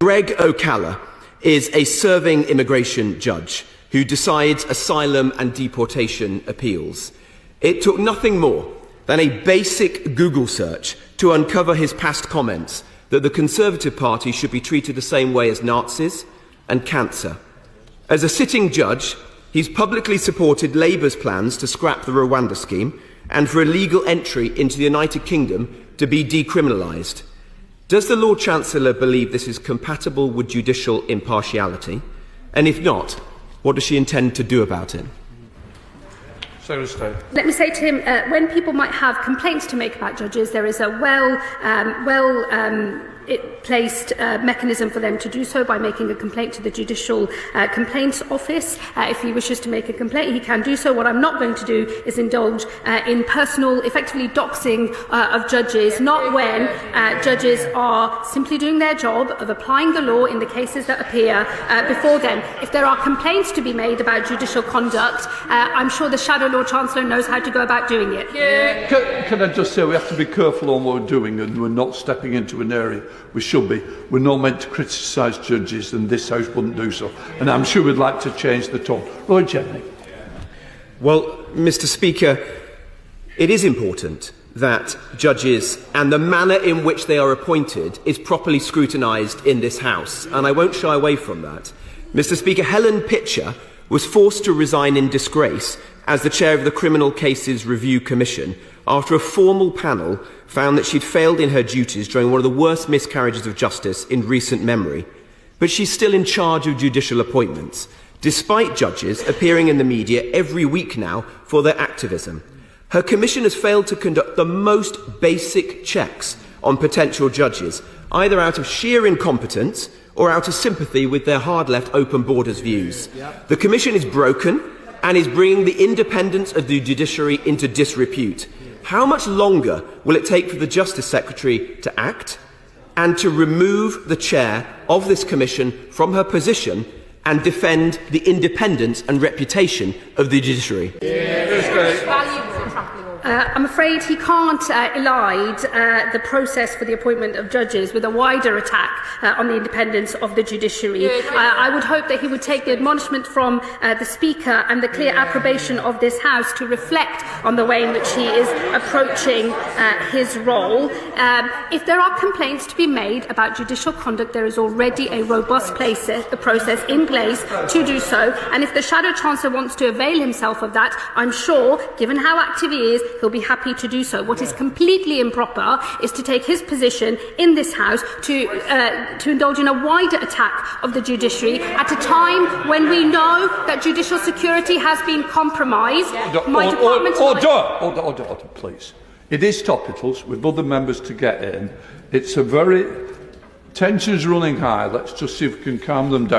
Greg O'Callaghan is a serving immigration judge who decides asylum and deportation appeals. It took nothing more than a basic Google search to uncover his past comments that the Conservative Party should be treated the same way as Nazis and cancer. As a sitting judge, he's publicly supported Labour's plans to scrap the Rwanda scheme and for illegal entry into the United Kingdom to be decriminalised. Does the Lord Chancellor believe this is compatible with judicial impartiality? And if not, what does she intend to do about it? Let me say to him, when people might have complaints to make about judges, there is a placed mechanism for them to do so by making a complaint to the Judicial Complaints Office. If he wishes to make a complaint, he can do so. What I'm not going to do is indulge in personal, effectively doxing of judges, not when judges are simply doing their job of applying the law in the cases that appear before them. If there are complaints to be made about judicial conduct, I'm sure the Shadow Lord Chancellor knows how to go about doing it. Can I just say we have to be careful on what we're doing, and we're not stepping into an area we should be. We're not meant to criticise judges, and this House wouldn't do so. And I'm sure we'd like to change the tone. Roy Jenrick. Well, Mr. Speaker, it is important that judges and the manner in which they are appointed is properly scrutinised in this House, and I won't shy away from that. Mr. Speaker, Helen Pitcher was forced to resign in disgrace as the chair of the Criminal Cases Review Commission after a formal panel found that she'd failed in her duties during one of the worst miscarriages of justice in recent memory. But she's still in charge of judicial appointments, despite judges appearing in the media every week now for their activism. Her commission has failed to conduct the most basic checks on potential judges, either out of sheer incompetence or out of sympathy with their hard-left open borders views. The commission is broken and is bringing the independence of the judiciary into disrepute. How much longer will it take for the Justice Secretary to act and to remove the chair of this commission from her position and defend the independence and reputation of the judiciary? I'm afraid he can't elide the process for the appointment of judges with a wider attack on the independence of the judiciary. I would hope that he would take the admonishment from the Speaker and the clear approbation of this House to reflect on the way in which he is approaching his role. If there are complaints to be made about judicial conduct, there is already a robust process in place to do so, and if the Shadow Chancellor wants to avail himself of that, I'm sure, given how active he is, he'll be happy to do so. What is completely improper is to take his position in this House to indulge in a wider attack of the judiciary at a time when we know that judicial security has been compromised. Order, please. It is topicals with other members to get in. It's a very... Tension's running high. Let's just see if we can calm them down.